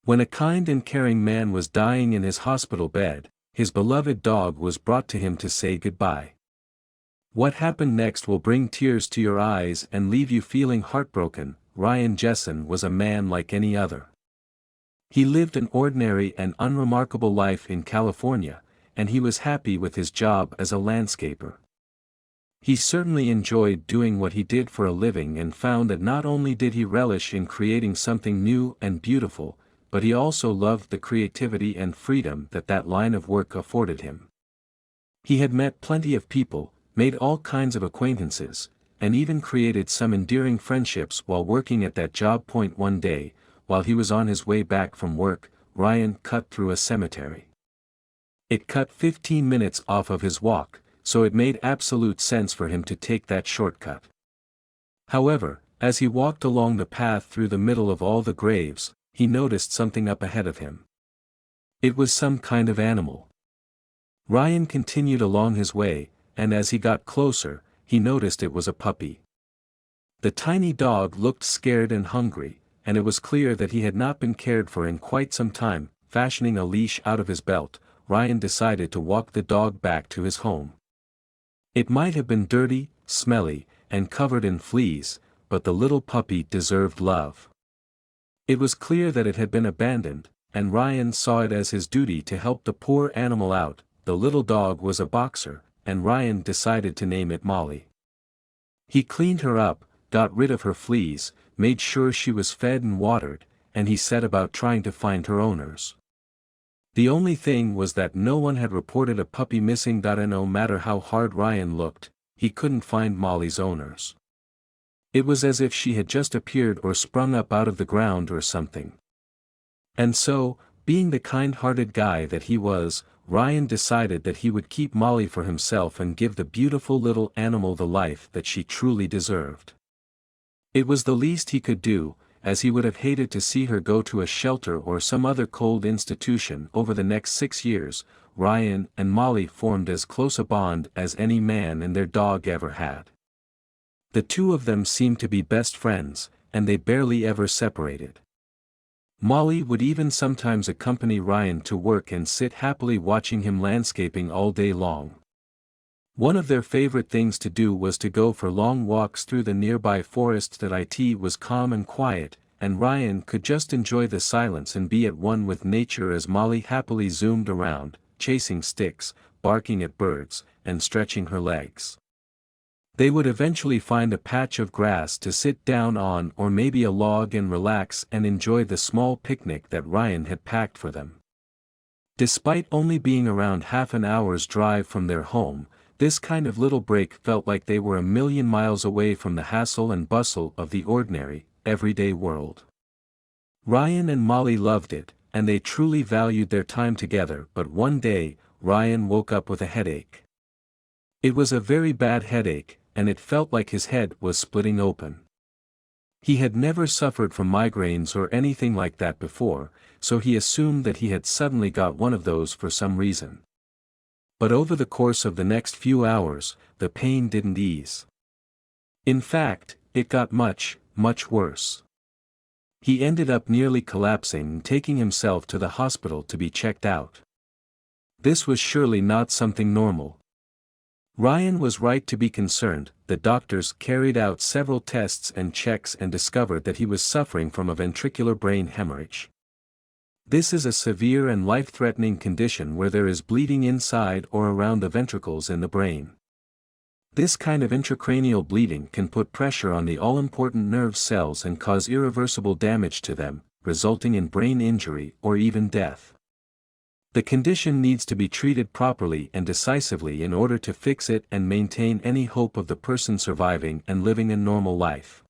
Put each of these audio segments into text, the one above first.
When a kind and caring man was dying in his hospital bed, his beloved dog was brought to him to say goodbye. What happened next will bring tears to your eyes and leave you feeling heartbroken. Ryan Jessen was a man like any other. He lived an ordinary and unremarkable life in California, and he was happy with his job as a landscaper. He certainly enjoyed doing what he did for a living and found that not only did he relish in creating something new and beautiful, but he also loved the creativity and freedom that that line of work afforded him. He had met plenty of people, made all kinds of acquaintances, and even created some endearing friendships while working at that job. One day, while he was on his way back from work, Ryan cut through a cemetery. It cut 15 minutes off of his walk, so it made absolute sense for him to take that shortcut. However, as he walked along the path through the middle of all the graves, he noticed something up ahead of him. It was some kind of animal. Ryan continued along his way, and as he got closer, he noticed it was a puppy. The tiny dog looked scared and hungry, and it was clear that he had not been cared for in quite some time. Fashioning a leash out of his belt, Ryan decided to walk the dog back to his home. It might have been dirty, smelly, and covered in fleas, but the little puppy deserved love. It was clear that it had been abandoned, and Ryan saw it as his duty to help the poor animal out. The little dog was a boxer, and Ryan decided to name it Molly. He cleaned her up, got rid of her fleas, made sure she was fed and watered, and he set about trying to find her owners. The only thing was that no one had reported a puppy missing. And no matter how hard Ryan looked, he couldn't find Molly's owners. It was as if she had just appeared or sprung up out of the ground or something. And so, being the kind-hearted guy that he was, Ryan decided that he would keep Molly for himself and give the beautiful little animal the life that she truly deserved. It was the least he could do, as he would have hated to see her go to a shelter or some other cold institution. Over the next 6 years, Ryan and Molly formed as close a bond as any man and their dog ever had. The two of them seemed to be best friends, and they barely ever separated. Molly would even sometimes accompany Ryan to work and sit happily watching him landscaping all day long. One of their favorite things to do was to go for long walks through the nearby forest. It was calm and quiet, and Ryan could just enjoy the silence and be at one with nature as Molly happily zoomed around, chasing sticks, barking at birds, and stretching her legs. They would eventually find a patch of grass to sit down on or maybe a log and relax and enjoy the small picnic that Ryan had packed for them. Despite only being around half an hour's drive from their home, this kind of little break felt like they were a million miles away from the hassle and bustle of the ordinary, everyday world. Ryan and Molly loved it, and they truly valued their time together. But one day, Ryan woke up with a headache. It was a very bad headache, and it felt like his head was splitting open. He had never suffered from migraines or anything like that before, so he assumed that he had suddenly got one of those for some reason. But over the course of the next few hours, the pain didn't ease. In fact, it got much, much worse. He ended up nearly collapsing and taking himself to the hospital to be checked out. This was surely not something normal. Ryan was right to be concerned. The doctors carried out several tests and checks and discovered that he was suffering from a ventricular brain hemorrhage. This is a severe and life-threatening condition where there is bleeding inside or around the ventricles in the brain. This kind of intracranial bleeding can put pressure on the all-important nerve cells and cause irreversible damage to them, resulting in brain injury or even death. The condition needs to be treated properly and decisively in order to fix it and maintain any hope of the person surviving and living a normal life.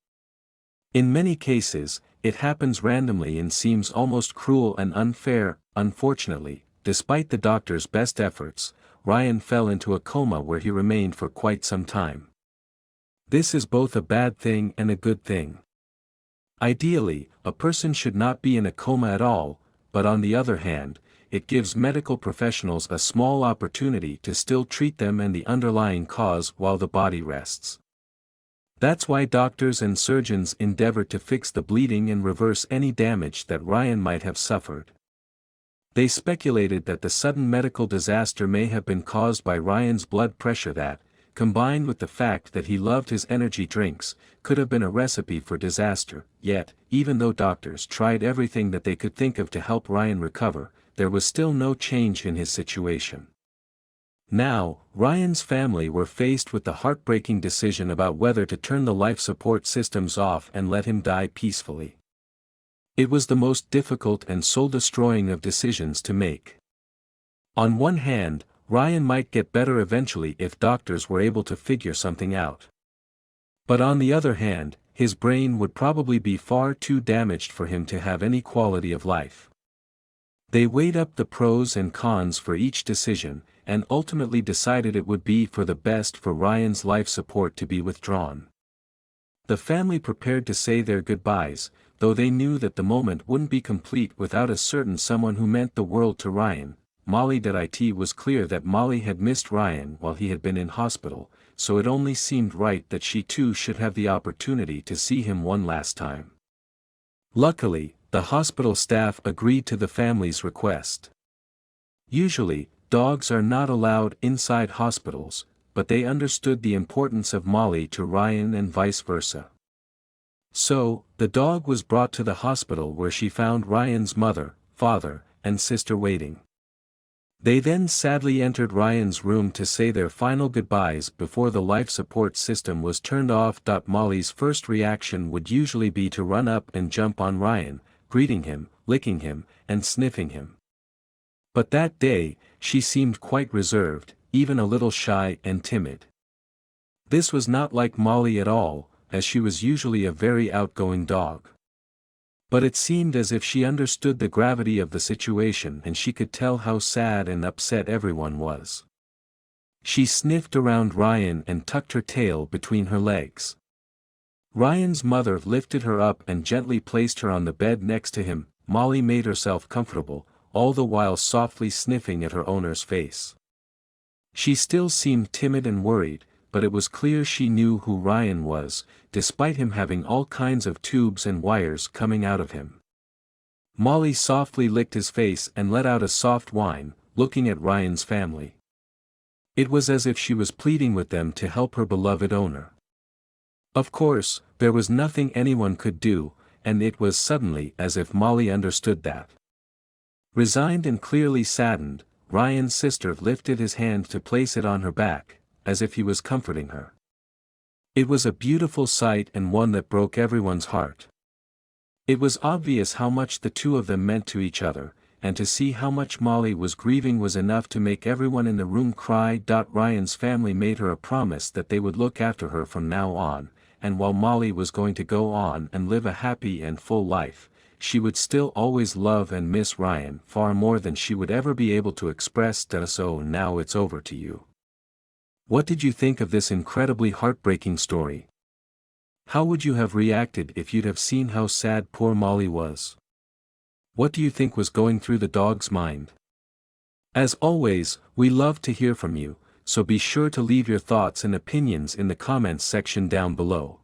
In many cases, it happens randomly and seems almost cruel and unfair. Unfortunately, despite the doctor's best efforts, Ryan fell into a coma where he remained for quite some time. This is both a bad thing and a good thing. Ideally, a person should not be in a coma at all, but on the other hand, it gives medical professionals a small opportunity to still treat them and the underlying cause while the body rests. That's why doctors and surgeons endeavored to fix the bleeding and reverse any damage that Ryan might have suffered. They speculated that the sudden medical disaster may have been caused by Ryan's blood pressure that, combined with the fact that he loved his energy drinks, could have been a recipe for disaster. Yet, even though doctors tried everything that they could think of to help Ryan recover, there was still no change in his situation. Now, Ryan's family were faced with the heartbreaking decision about whether to turn the life support systems off and let him die peacefully. It was the most difficult and soul-destroying of decisions to make. On one hand, Ryan might get better eventually if doctors were able to figure something out. But on the other hand, his brain would probably be far too damaged for him to have any quality of life. They weighed up the pros and cons for each decision, and ultimately decided it would be for the best for Ryan's life support to be withdrawn. The family prepared to say their goodbyes, though they knew that the moment wouldn't be complete without a certain someone who meant the world to Ryan. It was clear that Molly had missed Ryan while he had been in hospital, so it only seemed right that she too should have the opportunity to see him one last time. Luckily, the hospital staff agreed to the family's request. Usually, dogs are not allowed inside hospitals, but they understood the importance of Molly to Ryan and vice versa. So, the dog was brought to the hospital where she found Ryan's mother, father, and sister waiting. They then sadly entered Ryan's room to say their final goodbyes before the life support system was turned off. Molly's first reaction would usually be to run up and jump on Ryan, greeting him, licking him, and sniffing him. But that day, she seemed quite reserved, even a little shy and timid. This was not like Molly at all, as she was usually a very outgoing dog. But it seemed as if she understood the gravity of the situation and she could tell how sad and upset everyone was. She sniffed around Ryan and tucked her tail between her legs. Ryan's mother lifted her up and gently placed her on the bed next to him. Molly made herself comfortable, all the while softly sniffing at her owner's face. She still seemed timid and worried, but it was clear she knew who Ryan was, despite him having all kinds of tubes and wires coming out of him. Molly softly licked his face and let out a soft whine, looking at Ryan's family. It was as if she was pleading with them to help her beloved owner. Of course, there was nothing anyone could do, and it was suddenly as if Molly understood that. Resigned and clearly saddened, Ryan's sister lifted his hand to place it on her back, as if he was comforting her. It was a beautiful sight and one that broke everyone's heart. It was obvious how much the two of them meant to each other, and to see how much Molly was grieving was enough to make everyone in the room cry. Ryan's family made her a promise that they would look after her from now on, and while Molly was going to go on and live a happy and full life, she would still always love and miss Ryan far more than she would ever be able to express. So now it's over to you. What did you think of this incredibly heartbreaking story? How would you have reacted if you'd have seen how sad poor Molly was? What do you think was going through the dog's mind? As always, we love to hear from you, so be sure to leave your thoughts and opinions in the comments section down below.